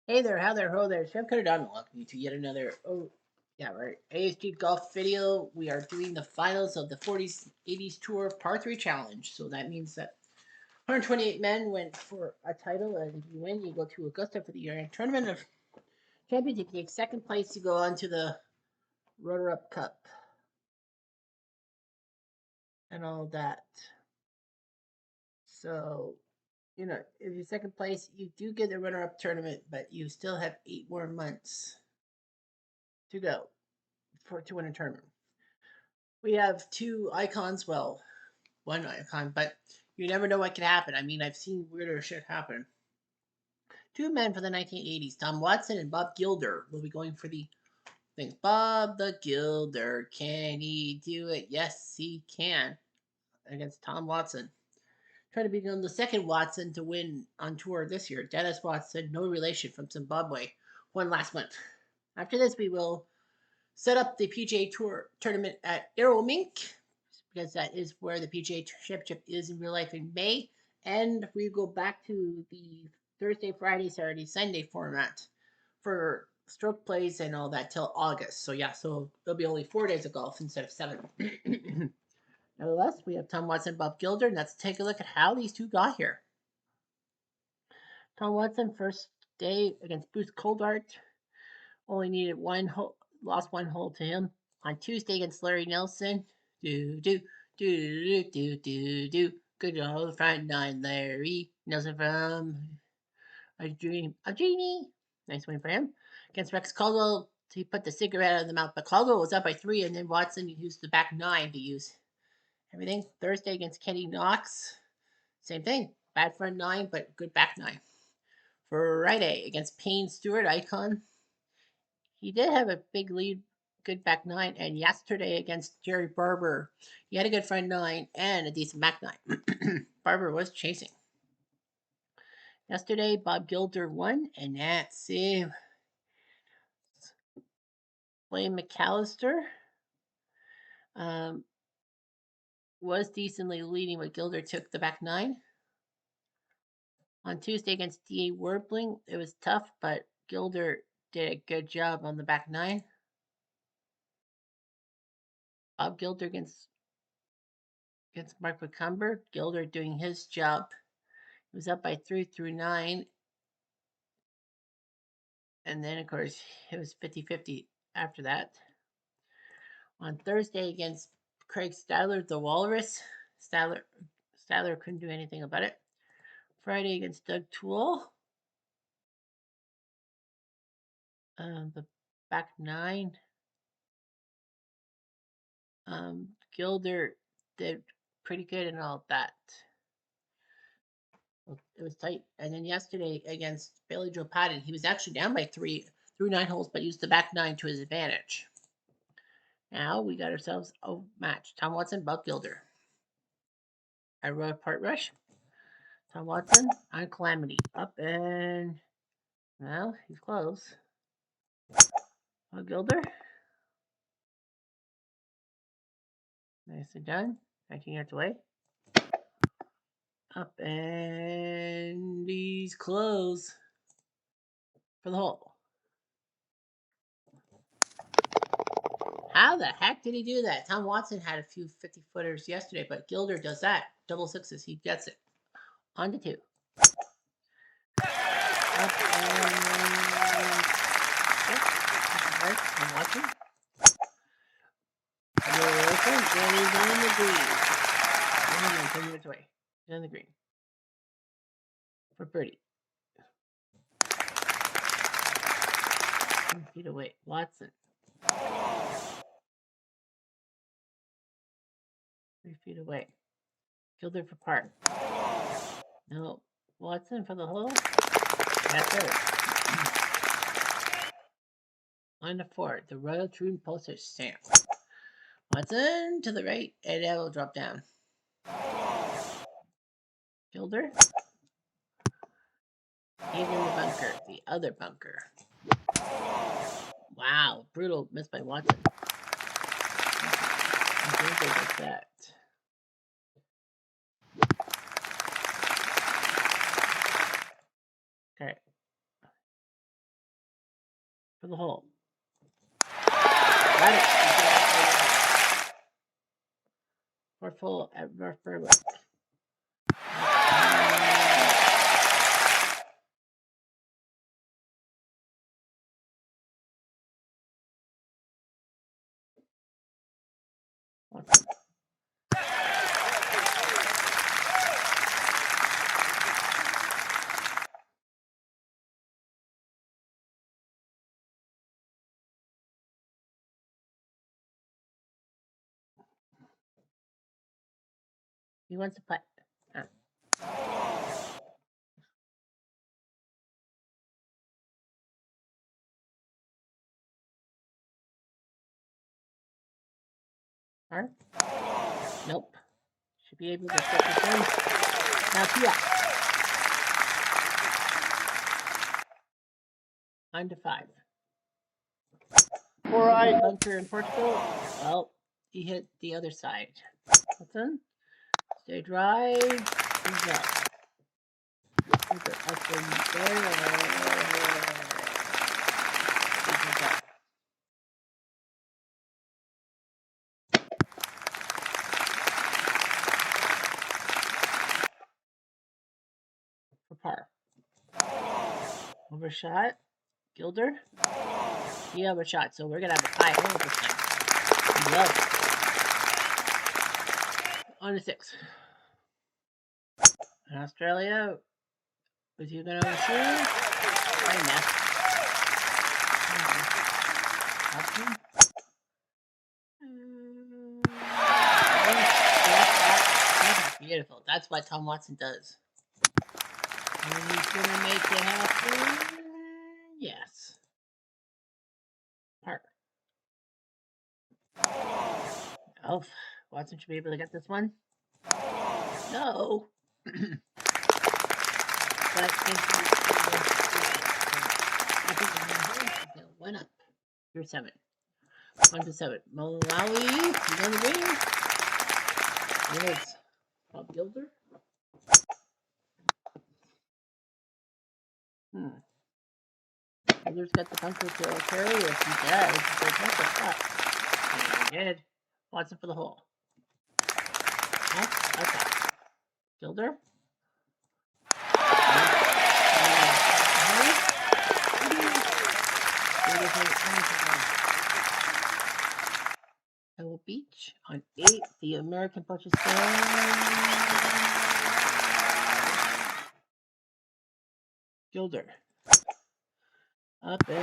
Hey there, how there, ho there. Chef Cutter Don, welcome you to yet another, right, ASG Golf video. We are doing the finals of the 40s 80s Tour Par 3 Challenge. So that means that 128 men went for a title, and if you win, you go to Augusta for the year-end tournament of champions. If you take second place, you go on to the Runner-Up Cup and all that. So, if you're second place, you do get the runner-up tournament, but you still have 8 more months to go to win a tournament. We have two icons. Well, one icon, but you never know what could happen. I mean, I've seen weirder shit happen. Two men for the 1980s, Tom Watson and Bob Gilder, will be going for the things. Bob the Gilder, can he do it? Yes, he can. Against Tom Watson. Trying to become the second Watson to win on tour this year. Dennis Watson, no relation, from Zimbabwe, won last month. After this, we will set up the PGA Tour tournament at Aeromink, because that is where the PGA Championship is in real life in May. And we go back to the Thursday, Friday, Saturday, Sunday format for stroke plays and all that till August. So yeah, so there'll be only 4 days of golf instead of 7. Nevertheless, we have Tom Watson, Bob Gilder, and let's take a look at how these two got here. Tom Watson, first day against Bruce Coulthard, only needed one hole, lost one hole to him. On Tuesday against Larry Nelson, do do do do do do. Good old front nine, Larry Nelson from a genie. Nice win for him. Against Rex Caldwell, he put the cigarette out of the mouth, but Caldwell was up by 3, and then Watson used the back 9 to use everything. Thursday against Kenny Knox, same thing. Bad front 9, but good back 9. Friday against Payne Stewart, icon. He did have a big lead, good back 9, and yesterday against Jerry Barber, he had a good front 9 and a decent back 9. Barber was chasing. Yesterday, Bob Gilder won, and that's it. Blaine McAllister was decently leading, but Gilder took the back 9. On Tuesday against D.A. Warbling, it was tough, but Gilder did a good job on the back 9. Bob Gilder against Mark McCumber. Gilder doing his job. He was up by 3 through 9. And then, of course, it was 50-50 after that. On Thursday against Craig Stadler, the Walrus, Stadler couldn't do anything about it. Friday against Doug Toole, the back 9. Gilder did pretty good and all that. It was tight. And then yesterday against Billy Joe Patton, he was actually down by 3 through 9 holes, but used the back 9 to his advantage. Now we got ourselves a match. Tom Watson, Bob Gilder. I wrote a part rush. Tom Watson on Calamity. Up and, well, he's close. Bob Gilder. Nicely done. 19 yards away. Up and he's close for the hole. How the heck did he do that? Tom Watson had a few 50-footers yesterday, but Gilder does that. Double sixes. He gets it. On to 2. Up and... I'm watching. And he's on the green. 10 yards away. He's on the green. For birdie. 10 feet away. Watson. 3 feet away. Gilder for par. No. Watson for the hole. That's it. On the 4, the Royal Troon postage stamp. Watson to the right, and that will drop down. Gilder. He's in the bunker. The other bunker. Wow. Brutal miss by Watson. Gilder like that. Okay. for the hole. Got it. For full at North Berwick. He wants to putt. Huh? Nope. Should be able to get this one. Now tee up. 9 to 5. All right. Bunker in Portugal. Well, he hit the other side. What's in? Stay dry. He's up. Bunker up in there. He's up. For par. Overshot. Gilder. You have a shot, so we're gonna have a tie hole this time. Love. On to 6. In Australia, with you gonna shoot? I missed. Beautiful. That's what Tom Watson does. And he's gonna make it happen. Yes. Park. Oh, Watson should be able to get this one. No. But I think went up. You're 7. 1 to 7. Malawi, he's on the wing. Yes. Bob Gilder. Gilder's got the bunker to carry. If he does, there's no shot. Very good. Watson for the hole. Okay. Gilder. Pebble Beach on 8. The American Pakistan. Gilder. Up and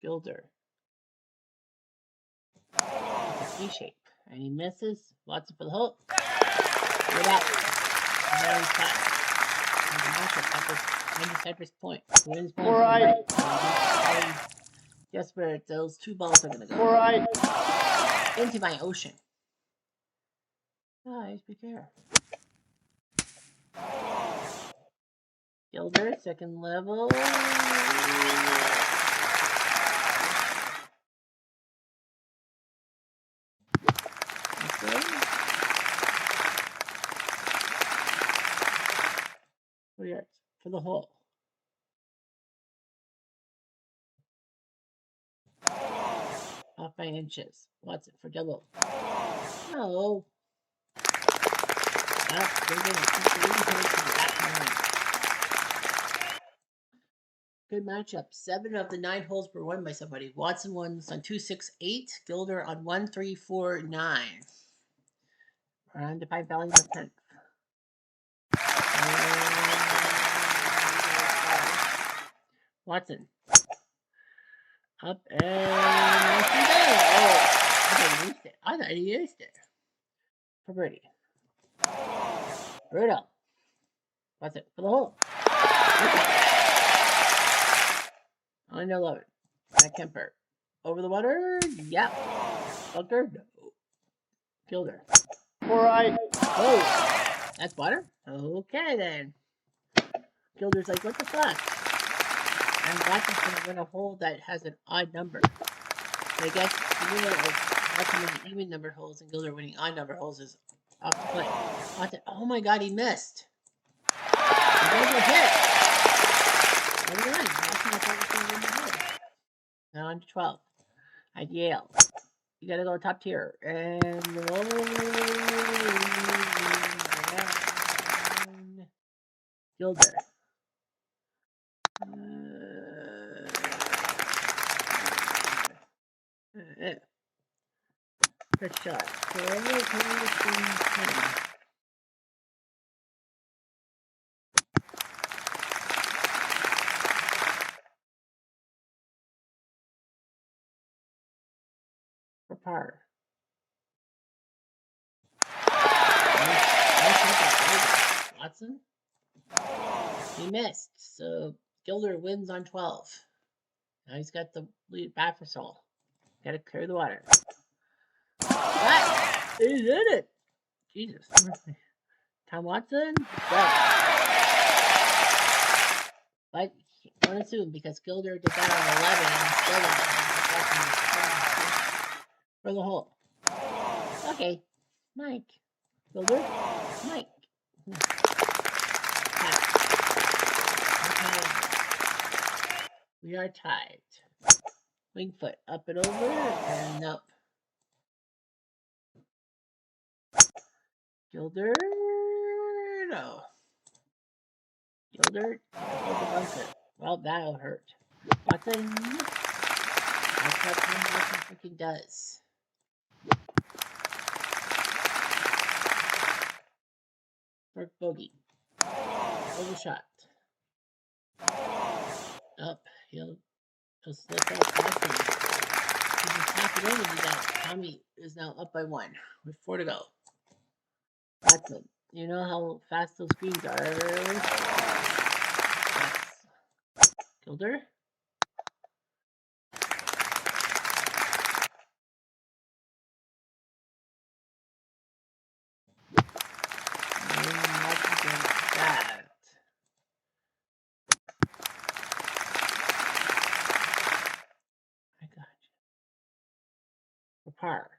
Gilder. C shape. And he misses. Watson for the hole. Good up. Now he's cut. Cypress Point. Wins All right. Guess where those 2 balls are going to go? All right. Into my ocean. Guys, be careful. Gilder, second level. Okay. 4 yards for the hole. Off by inches. What's it for double? No. Good matchup. 7 of the 9 holes were won by somebody. Watson won on 2, 6, 8. Gilder on 1, 3, 4, 9. We're on to Pine Valley the 10th. Watson. Up and oh, I thought he used it. For birdie. Brutal. What's it for the hole? On 11. Matt Kemper. Over the water? Yep. Bunker? No. Gilder. All right. Oh, that's water? Okay then. Gilder's like, what the fuck? And Watson's gonna win a hole that has an odd number. So I guess the winner of Watson winning even numbered holes and Gilder winning odd numbered holes is off the play. Watson. Oh my God, he missed. He was hit. Never mind. Watson, I thought was going to win the game. Now on to 12. At Yale. You gotta go top tier. And Gilder. Good shot. For par. Watson. He missed, so Gilder wins on 12. Now he's got the lead back for Sol. Gotta clear the water. What? He did it! Jesus. Tom Watson? Go. But don't assume because Gilder did that on 11 and still for the hole. Okay. Mike. Gilder? Mike. Okay. We are tied. Wingfoot up and over and up. Gilder? No. Gilder? The bunker. Well, that'll hurt. Watson? That's what Tom Watson freaking does. First bogey. Overshot. Up. He'll slip up. Watson. He just tap it in and he got Tommy is now up by 1 with 4 to go. Watson. You know how fast those screens are. Yes. Gilder? Par.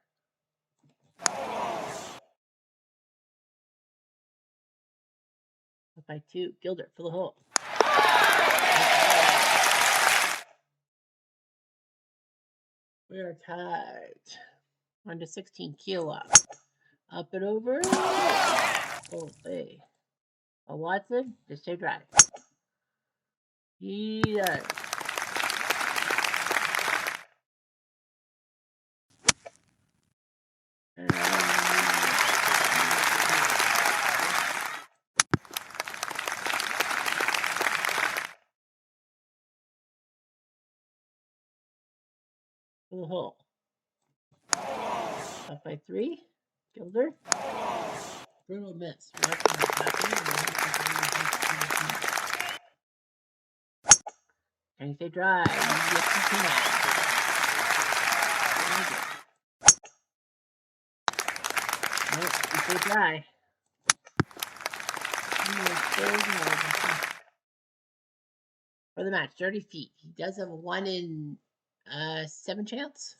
Up by 2. Gilder for the hole. We are tied. On to 16. Kiowa. Up and over. Oh, hey. A Watson. Just stay dry. He does. For the hole. Up by 3. Gilder. Brutal miss. Can you stay dry? Yes, you can. Nope, you stay dry. For the match, 30 feet. He does have a 1 in 7 chance.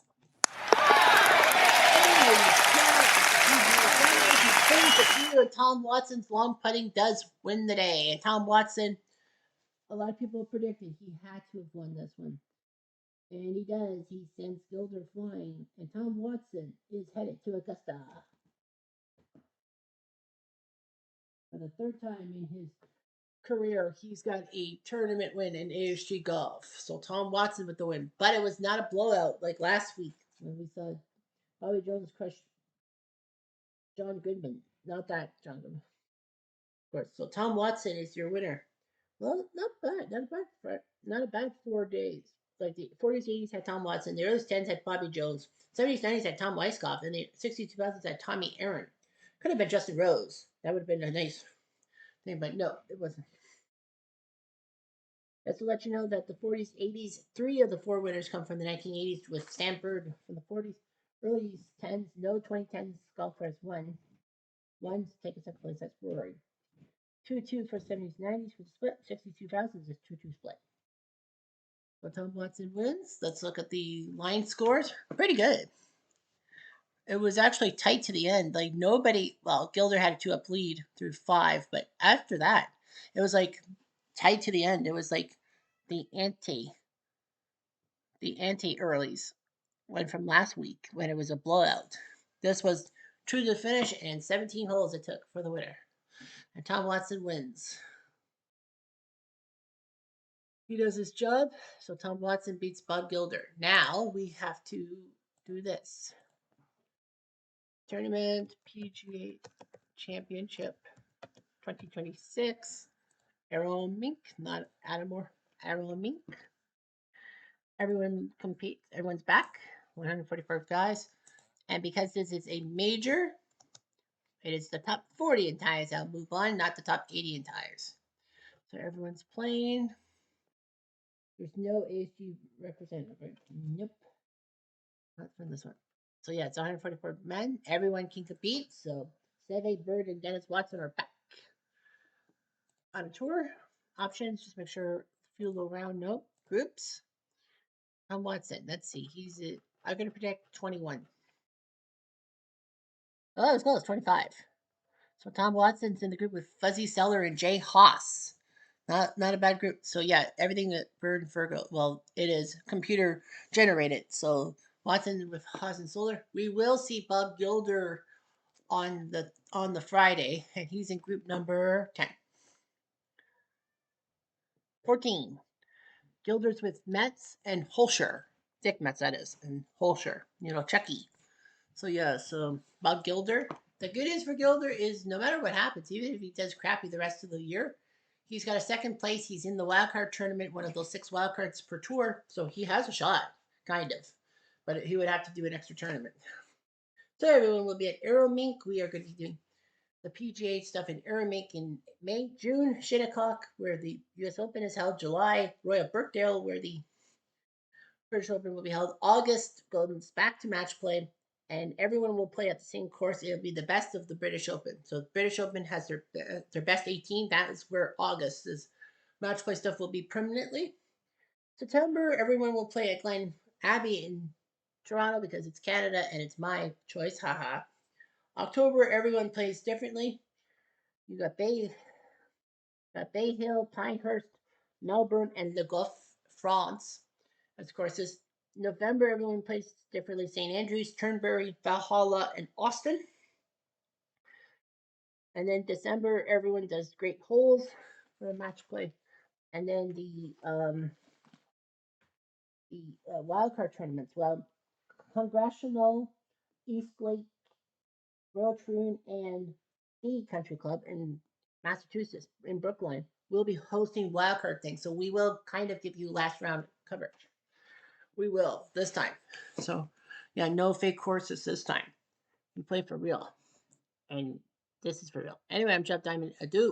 Tom Watson's long putting does win the day. And Tom Watson, a lot of people predicted he had to have won this one. And he does. He sends Gilder flying. And Tom Watson is headed to Augusta. For the 3rd time in his career, he's got a tournament win in ASG Golf. So Tom Watson with the win. But it was not a blowout like last week when we saw Bobby Jones crush John Goodman. Not that John Goodman. Of course. So Tom Watson is your winner. Well, not bad. Not a bad 4 days. Like the 40s, 80s had Tom Watson. The early 10s had Bobby Jones. 70s, 90s had Tom Weiskopf. And the 60s, 2000s had Tommy Aaron. Could have been Justin Rose. That would have been a nice thing, but no, it wasn't. Just to let you know that the 40s, 80s, 3 of the 4 winners come from the 1980s with Stanford from the 40s, early 10s, no 2010s golfer has won. One's taken second place, that's Rory. 2-2 for 70s, 90s with split, 60-2000s is 2-2 split. So Tom Watson wins. Let's look at the line scores. Pretty good. It was actually tight to the end. Like nobody, well, Gilder had a 2-up lead through 5, but after that, it was like tight to the end. It was like the ante, the ante earlies went from last week when it was a blowout. This was true to the finish and 17 holes it took for the winner. And Tom Watson wins. He does his job, so Tom Watson beats Bob Gilder. Now we have to do this. Tournament PGA Championship 2026. Arrow Mink, not Adamore. Arrow Mink. Everyone competes. Everyone's back. 144 guys. And because this is a major, it is the top 40 in tires. I'll move on, not the top 80 in tires. So everyone's playing. There's no ASG representative, right? Nope. Not from this one. So yeah, it's 144 men. Everyone can compete. So Seve Bird and Dennis Watson are back on a tour. Options, just make sure field around. Nope. Groups. Tom Watson. Let's see. I'm gonna predict 21. Oh, that was close. 25. So Tom Watson's in the group with Fuzzy Seller and Jay Haas. Not a bad group. So yeah, everything that Bird and Fergal, well, it is computer generated. So Watson with Haas and Solar. We will see Bob Gilder on the Friday, and he's in group number 10. 14. Gilder's with Metz and Holscher. Dick Metz, that is, and Holscher. Chucky. So yeah, so Bob Gilder. The good news for Gilder is no matter what happens, even if he does crappy the rest of the year, he's got a second place. He's in the wildcard tournament, one of those 6 wildcards per tour, so he has a shot, kind of. But he would have to do an extra tournament. So everyone will be at Aeromink. We are going to be doing the PGA stuff in Aeromink in May. June, Shinnecock, where the US Open is held. July, Royal Birkdale, where the British Open will be held. August goes back to match play, and everyone will play at the same course. It'll be the best of the British Open. So the British Open has their best 18. That is where August's match play stuff will be permanently. September, everyone will play at Glen Abbey in Toronto because it's Canada and it's my choice. Haha. October, everyone plays differently. You got Bay Hill, Pinehurst, Melbourne, and Le Goff, France. Of course, this November, everyone plays differently. St. Andrews, Turnberry, Valhalla, and Austin. And then December, everyone does great holes for the match play. And then the wildcard tournaments. Well, Congressional, East Lake, Royal Troon, and the Country Club in Massachusetts, in Brookline, will be hosting wildcard things. So we will kind of give you last round coverage. We will this time. So, yeah, no fake courses this time. We play for real. And this is for real. Anyway, I'm Jeff Diamond. Adieu.